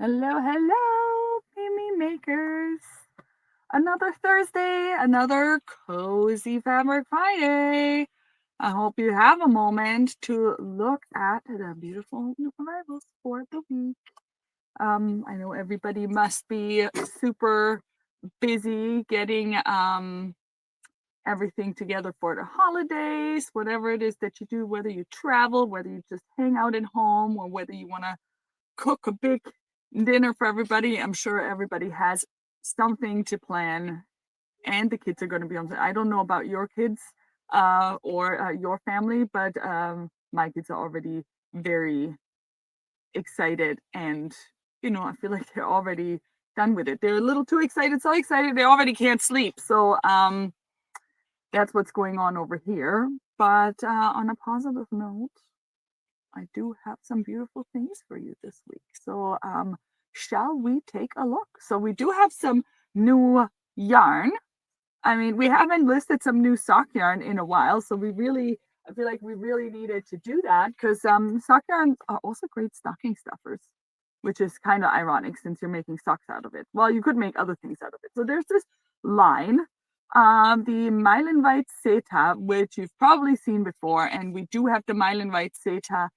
Hello, hello, Mimi Makers. Another Thursday, another Cozy Fabric Friday. I hope you have a moment to look at the beautiful new arrivals for the week. I know everybody must be super busy getting everything together for the holidays, whatever it is that you do, whether you travel, whether you just hang out at home, or whether you want to cook a big dinner for everybody. I'm sure everybody has something to plan, and the kids are going to be on. I don't know about your kids or your family, but my kids are already very excited, and I feel like they're already done with it. They're a little too excited, so excited they already can't sleep. So that's what's going on over here. But on a positive note, I do have some beautiful things for you this week. So, shall we take a look? So, we do have some new yarn. I mean, we haven't listed some new sock yarn in a while, so I feel like we really needed to do that because sock yarns are also great stocking stuffers, which is kind of ironic since you're making socks out of it. Well, you could make other things out of it. So, there's this line, the Mylan White Seta, which you've probably seen before, and we do have the Mylan White Seta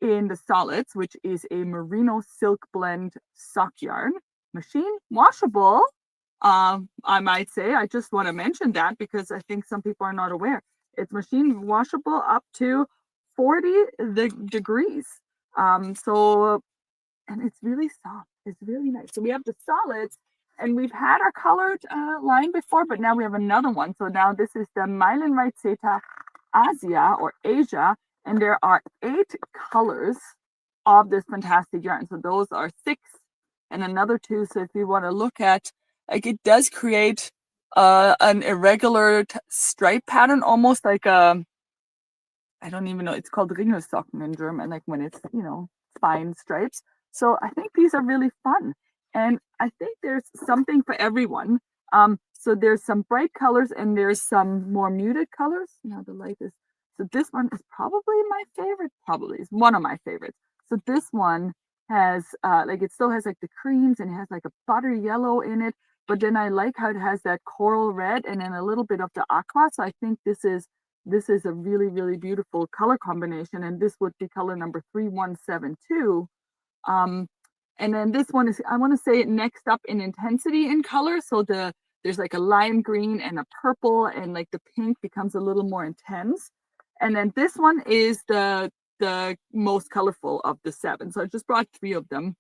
in the solids, which is a merino silk blend sock yarn, machine washable. I might say, I just want to mention that because I think some people are not aware. It's machine washable up to 40 degrees. So, and it's really soft. It's really nice. So we have the solids, and we've had our colored line before, but now we have another one. So now this is the Mylan White Seta Asia or Asia, and there are 8 colors of this fantastic yarn. So those are 6 and another 2. So if you want to look at, like, it does create an irregular stripe pattern, almost like a, I don't even know, it's called Ringelsocken in German, like when it's, fine stripes. So I think these are really fun. And I think there's something for everyone. So there's some bright colors and there's some more muted colors. The light is, so this one is probably my favorite, probably is one of my favorites. So this one has, like, it still has like the creams and it has like a butter yellow in it. But then I like how it has that coral red and then a little bit of the aqua. So I think this is a really, really beautiful color combination, and this would be color number 3172. And then this one is, I want to say, next up in intensity in color. So there's like a lime green and a purple, and like the pink becomes a little more intense. And then this one is the most colorful of the 7. So I just brought 3 of them.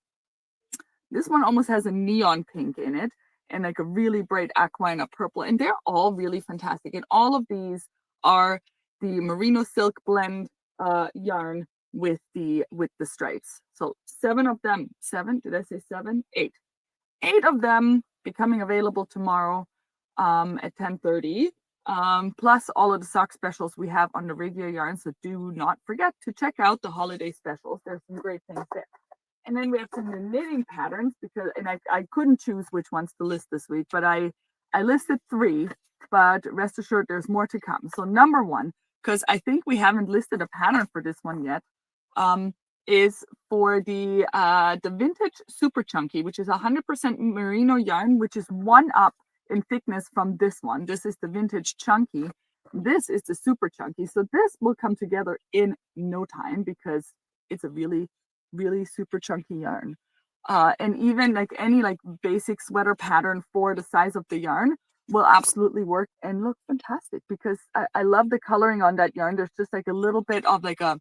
This one almost has a neon pink in it, and like a really bright aqua and a purple, and they're all really fantastic. And all of these are the merino silk blend yarn with the stripes. So 7 of them, 7, did I say 7? 8. 8 of them becoming available tomorrow at 10:30. Plus all of the sock specials we have on the regular yarn. So do not forget to check out the holiday specials. There's some great things there. And then we have some new knitting patterns and I couldn't choose which ones to list this week, but I listed 3, but rest assured there's more to come. So number 1, because I think we haven't listed a pattern for this one yet, is for the vintage super chunky, which is 100% merino yarn, which is 1 up in thickness from this one. This is the vintage chunky. This is the super chunky. So this will come together in no time because it's a really, really super chunky yarn. And even like any like basic sweater pattern for the size of the yarn will absolutely work and look fantastic because I love the coloring on that yarn. There's just like a little bit of like a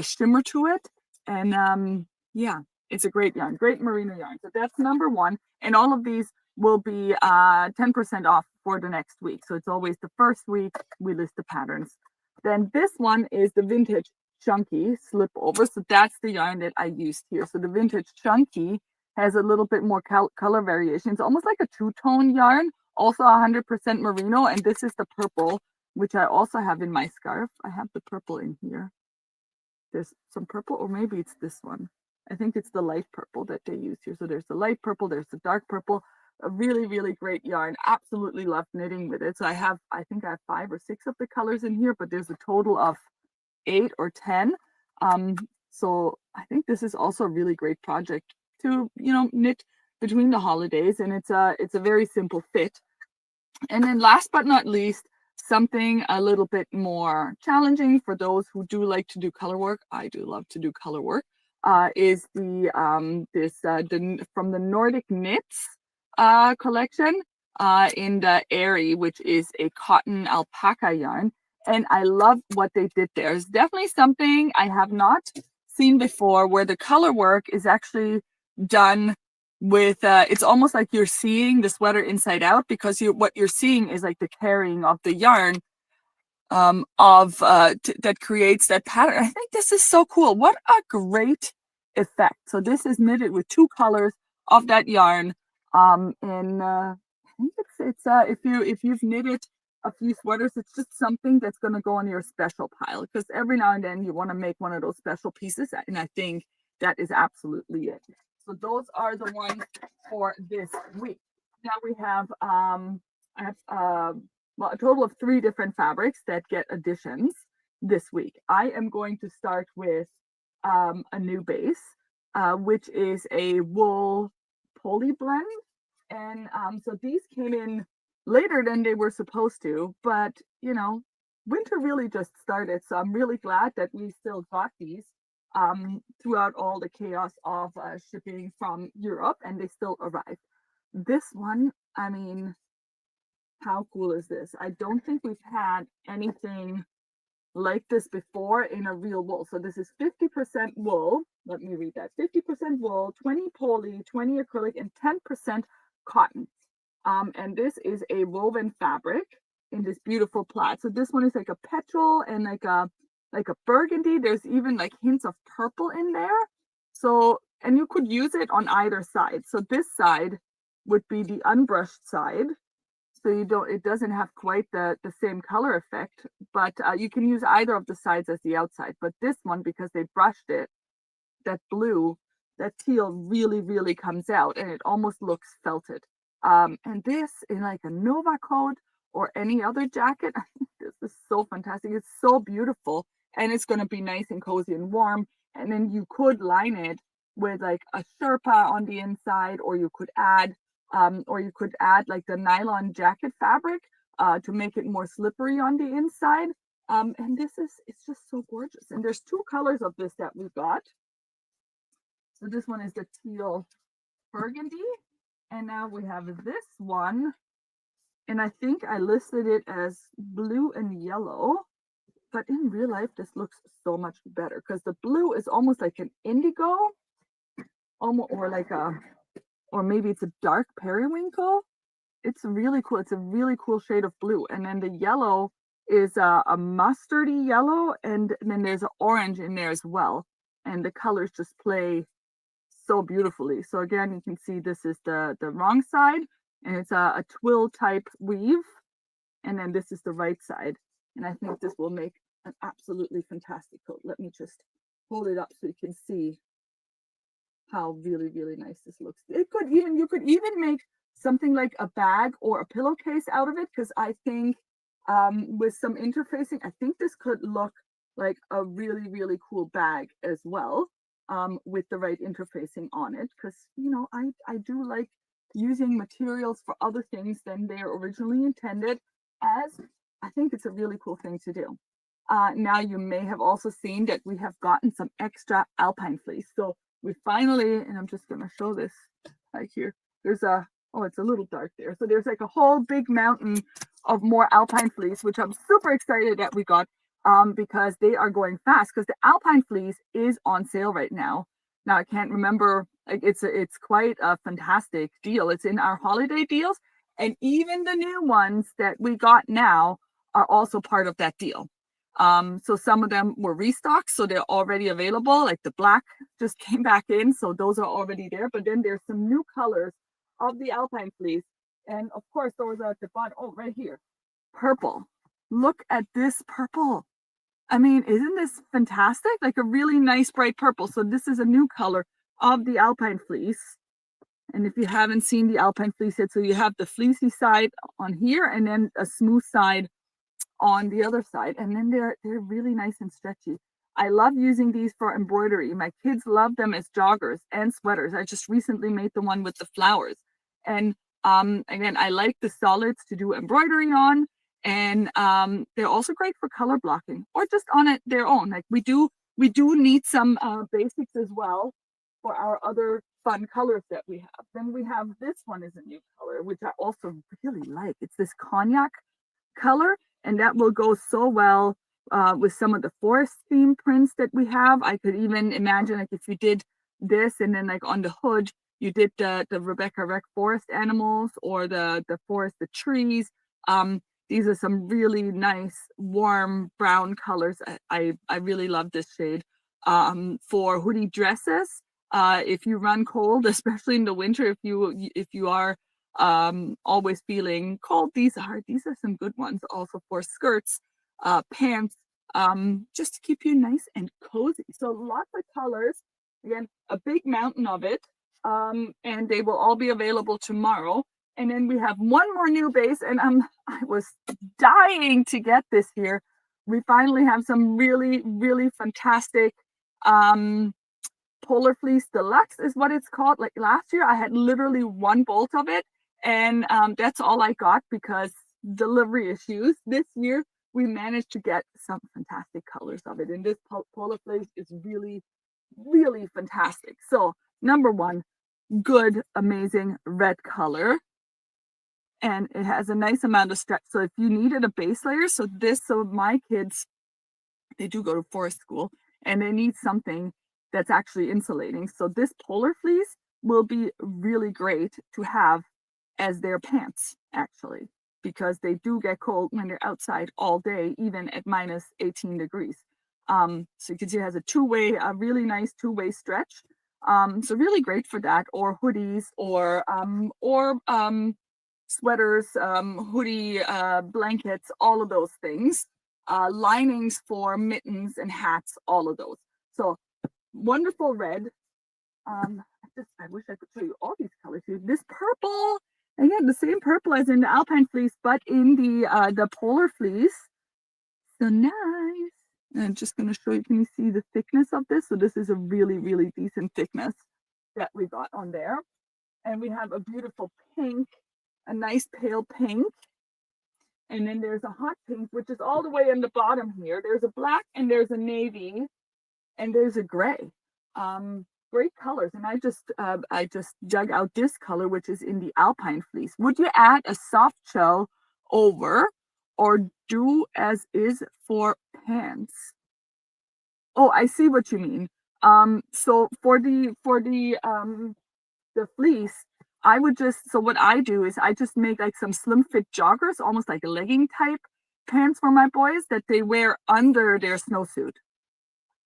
shimmer to it. And yeah, it's a great yarn, great merino yarn. So that's number 1. And all of these will be 10% off for the next week. So it's always the first week we list the patterns. Then this one is the vintage chunky slip over. So that's the yarn that I used here. So the vintage chunky has a little bit more color variation. It's almost like a 2-tone yarn, also 100% merino. And this is the purple, which I also have in my scarf. I have the purple in here. There's some purple, or maybe it's this one. I think it's the light purple that they use here. So there's the light purple, there's the dark purple. A really, really great yarn. Absolutely love knitting with it. So I think I have 5 or 6 of the colors in here, but there's a total of 8 or 10. So I think this is also a really great project to, you know, knit between the holidays, and it's a very simple fit. And then last but not least, something a little bit more challenging for those who do like to do color work. I do love to do color work. Is from the Nordic Knits collection in the Airy, which is a cotton alpaca yarn. And I love what they did there. It's definitely something I have not seen before, where the color work is actually done with it's almost like you're seeing the sweater inside out, because what you're seeing is like the carrying of the yarn that creates that pattern. I think this is so cool. What a great effect. So this is knitted with 2 colors of that yarn. And I think it's if you've knitted a few sweaters, it's just something that's going to go on your special pile, because every now and then you want to make one of those special pieces, and I think that is absolutely it. So those are the ones for this week. Now we have I have a total of 3 different fabrics that get additions this week. I am going to start with a new base, which is a wool poly blend. And so these came in later than they were supposed to, but you know, winter really just started. So I'm really glad that we still got these throughout all the chaos of shipping from Europe, and they still arrived. This one, I mean, how cool is this? I don't think we've had anything like this before in a real wool. So this is 50% wool. Let me read that. 50% wool, 20 poly, 20 acrylic, and 10% cotton. And this is a woven fabric in this beautiful plaid. So this one is like a petrol and like a burgundy. There's even like hints of purple in there. So, and you could use it on either side. So this side would be the unbrushed side. So it doesn't have quite the same color effect, but you can use either of the sides as the outside. But this one, because they brushed it, that blue, that teal really, really comes out, and it almost looks felted. And this in like a Nova coat or any other jacket, I think this is so fantastic. It's so beautiful, and it's going to be nice and cozy and warm. And then you could line it with like a Sherpa on the inside, or you could add like the nylon jacket fabric to make it more slippery on the inside. And it's just so gorgeous. And there's 2 colors of this that we've got. So this one is the teal burgundy. And now we have this one. And I think I listed it as blue and yellow. But in real life, this looks so much better, because the blue is almost like an indigo, or maybe it's a dark periwinkle. It's really cool. It's a really cool shade of blue. And then the yellow is a mustardy yellow, and then there's an orange in there as well. And the colors just play so beautifully. So again, you can see this is the wrong side, and it's a twill type weave. And then this is the right side. And I think this will make an absolutely fantastic coat. Let me just hold it up so you can see how really, really nice this looks. You could even make something like a bag or a pillowcase out of it, because I think with some interfacing, I think this could look like a really, really cool bag as well, with the right interfacing on it. Because, you know, I do like using materials for other things than they're originally intended, as I think it's a really cool thing to do. Now you may have also seen that we have gotten some extra alpine fleece. So we finally, and I'm just going to show this right here. There's it's a little dark there. So there's like a whole big mountain of more alpine fleece, which I'm super excited that we got, because they are going fast, because the alpine fleece is on sale right now. Now I can't remember, like it's quite a fantastic deal. It's in our holiday deals, and even the new ones that we got now are also part of that deal. So some of them were restocks, so they're already available. Like the black just came back in, so those are already there. But then there's some new colors of the alpine fleece, and of course those are at the bottom. Oh, right here, purple. Look at this purple. I mean, isn't this fantastic? Like a really nice bright purple. So this is a new color of the alpine fleece. And if you haven't seen the alpine fleece yet, so you have the fleecy side on here, and then a smooth side on the other side, and then they're really nice and stretchy. I love using these for embroidery. My kids love them as joggers and sweaters. I just recently made the one with the flowers. And again, I like the solids to do embroidery on. And they're also great for color blocking or just on it their own. Like we do need some basics as well for our other fun colors that we have. Then we have this one is a new color, which I also really like. It's this cognac color, and that will go so well with some of the forest theme prints that we have. I could even imagine like if you did this and then like on the hood, you did the Rebecca Rec forest animals or the forest, the trees. These are some really nice warm brown colors. I really love this shade. For hoodie dresses, if you run cold, especially in the winter, if you are always feeling cold, these are some good ones. Also for skirts, pants, just to keep you nice and cozy. So lots of colors. Again, a big mountain of it. And they will all be available tomorrow. And then we have one more new base, and I was dying to get this here. We finally have some really, really fantastic Polar Fleece Deluxe is what it's called. Like last year, I had literally one bolt of it, and that's all I got because delivery issues. This year, we managed to get some fantastic colors of it, and this Polar Fleece is really, really fantastic. So number one, good, amazing red color. And it has a nice amount of stretch. So if you needed a base layer, so my kids, they do go to forest school and they need something that's actually insulating. So this Polar Fleece will be really great to have as their pants, actually, because they do get cold when they're outside all day, even at minus 18 degrees. So you can see it has a really nice two-way stretch. So really great for that, or hoodies, or sweaters, hoodie, blankets, all of those things. Linings for mittens and hats, all of those. So wonderful red. I wish I could show you all these colors here. This purple, again, the same purple as in the Alpine Fleece, but in the Polar Fleece. So nice. And I'm just going to show you, can you see the thickness of this? So this is a really, really decent thickness that we got on there. And we have a beautiful pink, a nice pale pink. And then there's a hot pink, which is all the way in the bottom here. There's a black and there's a navy and there's a gray. Great colors. And I just dug out this color, which is in the Alpine Fleece. Would you add a soft shell over or do as is for pants? Oh, I see what you mean. So for the fleece, what I do is I just make like some slim fit joggers, almost like a legging type pants for my boys that they wear under their snowsuit.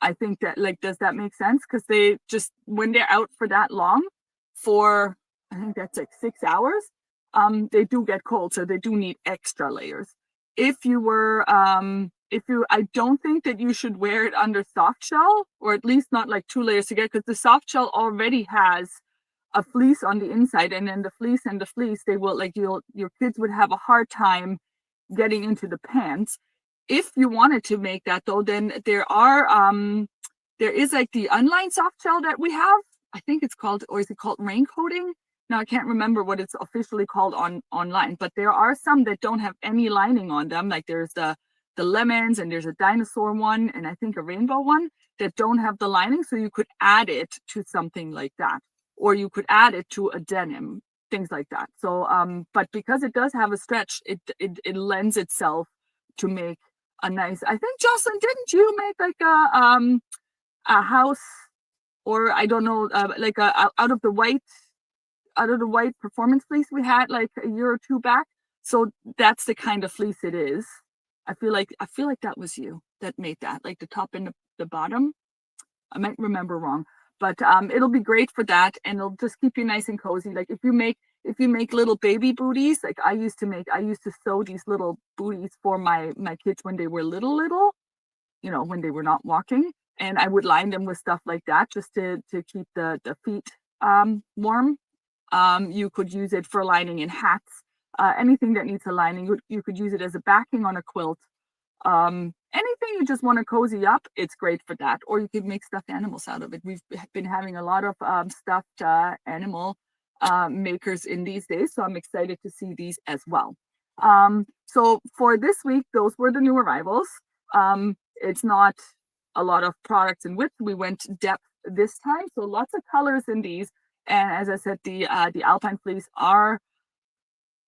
I think that, like, does that make sense? Because they just, when they're out for that long, for I think that's like 6 hours, they do get cold, so they do need extra layers. I don't think that you should wear it under soft shell, or at least not like 2 layers together, because the soft shell already has a fleece on the inside, and then the fleece, they will like your kids would have a hard time getting into the pants. If you wanted to make that though, then there is like the unlined soft shell that we have. I think it's called, or is it called rain coating? Now I can't remember what it's officially called online, but there are some that don't have any lining on them. Like there's the lemons, and there's a dinosaur one, and I think a rainbow one that don't have the lining. So you could add it to something like that, or you could add it to a denim, things like that. So, but because it does have a stretch, it lends itself to make a nice. I think, Jocelyn, didn't you make like a house, or I don't know, like out of the white performance fleece we had like a year or two back? So that's the kind of fleece it is. I feel like that was you that made that, like the top and the bottom. I might remember wrong, but it'll be great for that, and it'll just keep you nice and cozy. Like if you make little baby booties, like I used to sew these little booties for my kids when they were little, when they were not walking, and I would line them with stuff like that just to keep the feet warm. You could use it for lining in hats, anything that needs a lining. You could use it as a backing on a quilt. anything you just want to cozy up, it's great for that. Or you could make stuffed animals out of it. We've been having a lot of stuffed animal makers in these days, so I'm excited to see these as well. So for this week, those were the new arrivals. It's not a lot of products in width. We went depth this time, so lots of colors in these. And as I said, the Alpine fleece are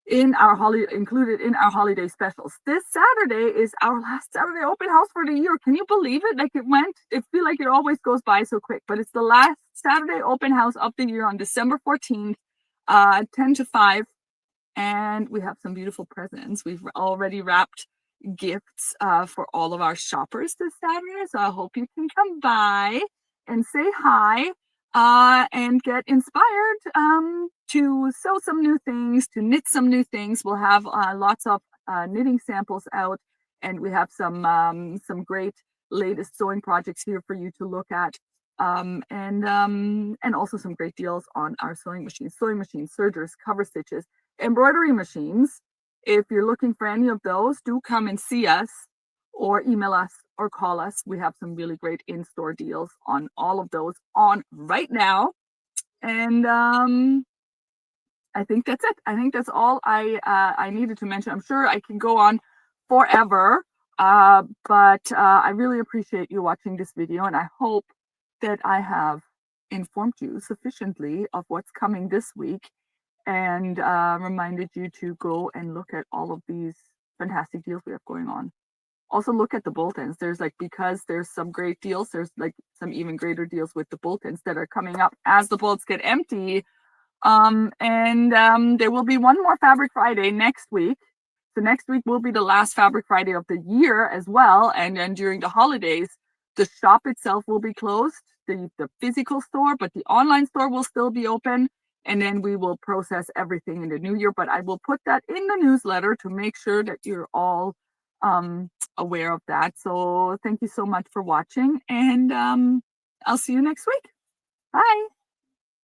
in our included in our holiday specials. This Saturday is our last Saturday open house for the year. Can you believe it? Like it feel like it always goes by so quick, but it's the last Saturday open house of the year on December 14th, 10 to 5. And we have some beautiful presents. We've already wrapped gifts for all of our shoppers this Saturday. So I hope you can come by and say hi and get inspired to sew some new things, to knit some new things. We'll have lots of knitting samples out, and we have some great latest sewing projects here for you to look at. And also some great deals on our sewing machines, sergers, cover stitches, embroidery machines. If you're looking for any of those, do come and see us or email us or call us. We have some really great in-store deals on all of those on right now. And I think that's it. I think that's all I needed to mention. I'm sure I can go on forever, but I really appreciate you watching this video, and I hope that I have informed you sufficiently of what's coming this week and reminded you to go and look at all of these fantastic deals we have going on. Also look at the bolt-ends. Because there's some great deals, there's like some even greater deals with the bolt-ends that are coming up as the bolts get empty. There will be one more Fabric Friday next week. So next week will be the last Fabric Friday of the year as well. And then during the holidays, the shop itself will be closed, the physical store, but the online store will still be open. And then we will process everything in the new year. But I will put that in the newsletter to make sure that you're all aware of that. So thank you so much for watching, and I'll see you next week. Bye.